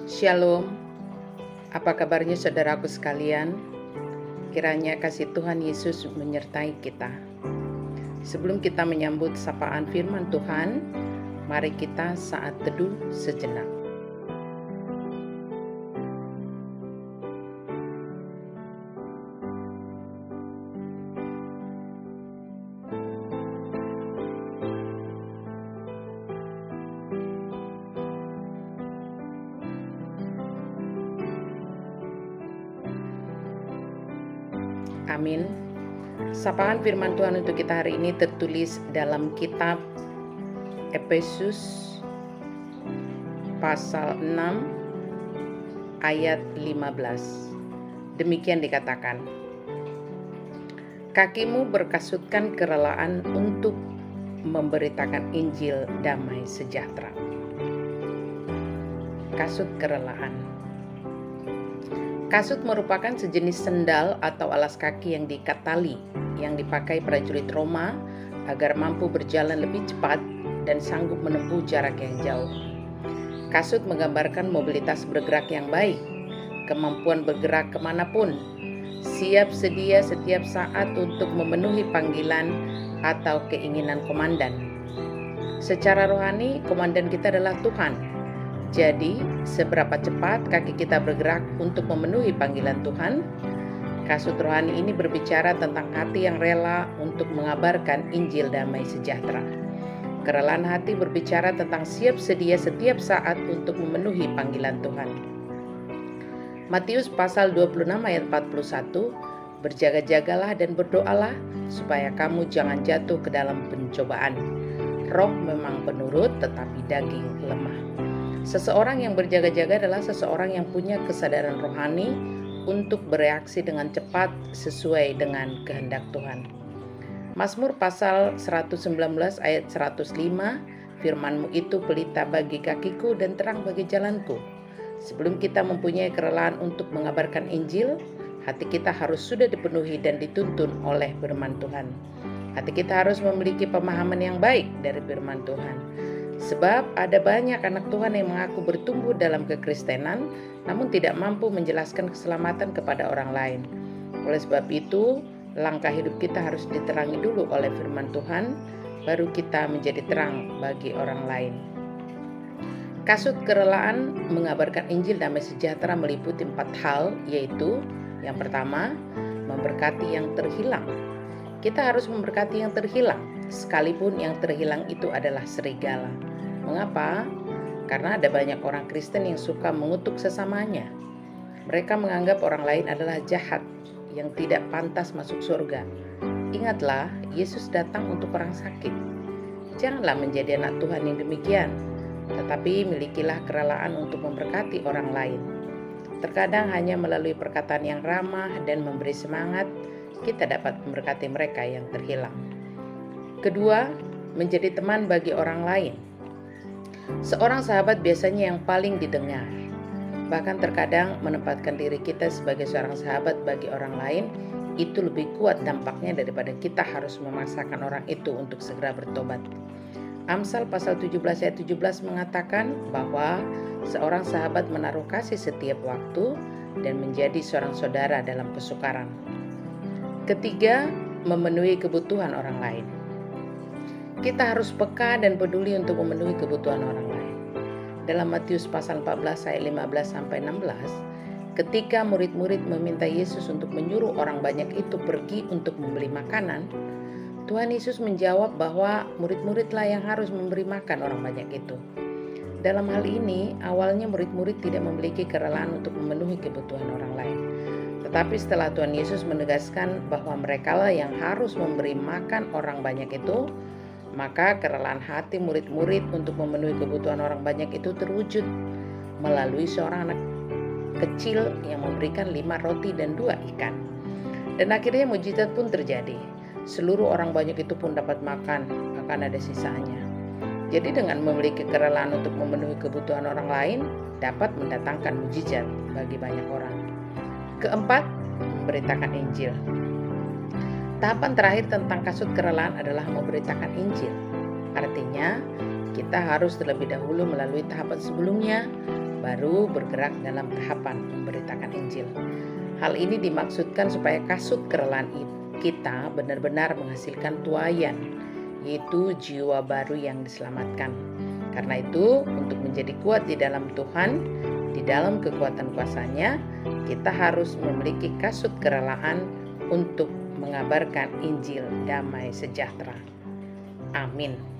Shalom, apa kabarnya saudaraku sekalian? Kiranya kasih Tuhan Yesus menyertai kita. Sebelum kita menyambut sapaan firman Tuhan, mari kita saat teduh sejenak. Amin. Sapaan firman Tuhan untuk kita hari ini tertulis dalam kitab Efesus pasal 6 ayat 15. Demikian dikatakan, kakimu berkasutkan kerelaan untuk memberitakan Injil damai sejahtera. Kasut kerelaan. Kasut merupakan sejenis sendal atau alas kaki yang diikat tali yang dipakai prajurit Roma agar mampu berjalan lebih cepat dan sanggup menempuh jarak yang jauh. Kasut menggambarkan mobilitas bergerak yang baik, kemampuan bergerak kemanapun, siap sedia setiap saat untuk memenuhi panggilan atau keinginan komandan. Secara rohani, komandan kita adalah Tuhan. Jadi, seberapa cepat kaki kita bergerak untuk memenuhi panggilan Tuhan? Kasut rohani ini berbicara tentang hati yang rela untuk mengabarkan Injil damai sejahtera. Kerelaan hati berbicara tentang siap sedia setiap saat untuk memenuhi panggilan Tuhan. Matius pasal 26 ayat 41, berjaga-jagalah dan berdoalah supaya kamu jangan jatuh ke dalam pencobaan. Roh memang penurut tetapi daging lemah. Seseorang yang berjaga-jaga adalah seseorang yang punya kesadaran rohani untuk bereaksi dengan cepat sesuai dengan kehendak Tuhan. Mazmur pasal 119 ayat 105, firman-Mu itu pelita bagi kakiku dan terang bagi jalanku. Sebelum kita mempunyai kerelaan untuk mengabarkan Injil, hati kita harus sudah dipenuhi dan dituntun oleh firman Tuhan. Hati kita harus memiliki pemahaman yang baik dari firman Tuhan. Sebab ada banyak anak Tuhan yang mengaku bertumbuh dalam kekristenan, namun tidak mampu menjelaskan keselamatan kepada orang lain. Oleh sebab itu, langkah hidup kita harus diterangi dulu oleh firman Tuhan, baru kita menjadi terang bagi orang lain. Kasut kerelaan mengabarkan Injil damai sejahtera meliputi 4 hal, yaitu yang pertama, memberkati yang terhilang. Kita harus memberkati yang terhilang, sekalipun yang terhilang itu adalah serigala. Mengapa? Karena ada banyak orang Kristen yang suka mengutuk sesamanya. Mereka menganggap orang lain adalah jahat, yang tidak pantas masuk surga. Ingatlah, Yesus datang untuk orang sakit. Janganlah menjadi anak Tuhan yang demikian, tetapi milikilah kerelaan untuk memberkati orang lain. Terkadang hanya melalui perkataan yang ramah dan memberi semangat, kita dapat memberkati mereka yang terhilang. Kedua, menjadi teman bagi orang lain. Seorang sahabat biasanya yang paling didengar. Bahkan terkadang menempatkan diri kita sebagai seorang sahabat bagi orang lain itu lebih kuat dampaknya daripada kita harus memaksakan orang itu untuk segera bertobat. Amsal pasal 17 ayat 17 mengatakan bahwa seorang sahabat menaruh kasih setiap waktu dan menjadi seorang saudara dalam kesukaran. Ketiga, memenuhi kebutuhan orang lain. Kita harus peka dan peduli untuk memenuhi kebutuhan orang lain. Dalam Matius pasal 14 ayat 15 sampai 16, ketika murid-murid meminta Yesus untuk menyuruh orang banyak itu pergi untuk membeli makanan, Tuhan Yesus menjawab bahwa murid-muridlah yang harus memberi makan orang banyak itu. Dalam hal ini, awalnya murid-murid tidak memiliki kerelaan untuk memenuhi kebutuhan orang lain. Tetapi setelah Tuhan Yesus menegaskan bahwa merekalah yang harus memberi makan orang banyak itu, maka kerelaan hati murid-murid untuk memenuhi kebutuhan orang banyak itu terwujud melalui seorang anak kecil yang memberikan 5 roti dan 2 ikan. Dan akhirnya mujizat pun terjadi. Seluruh orang banyak itu pun dapat makan, akan ada sisanya. Jadi dengan memiliki kerelaan untuk memenuhi kebutuhan orang lain, dapat mendatangkan mujizat bagi banyak orang. Keempat, memberitakan Injil. Tahapan terakhir tentang kasut kerelaan adalah memberitakan Injil. Artinya, kita harus terlebih dahulu melalui tahapan sebelumnya, baru bergerak dalam tahapan memberitakan Injil. Hal ini dimaksudkan supaya kasut kerelaan kita benar-benar menghasilkan tuaian, yaitu jiwa baru yang diselamatkan. Karena itu, untuk menjadi kuat di dalam Tuhan, di dalam kekuatan kuasa-Nya, kita harus memiliki kasut kerelaan untuk mengabarkan Injil damai sejahtera. Amin.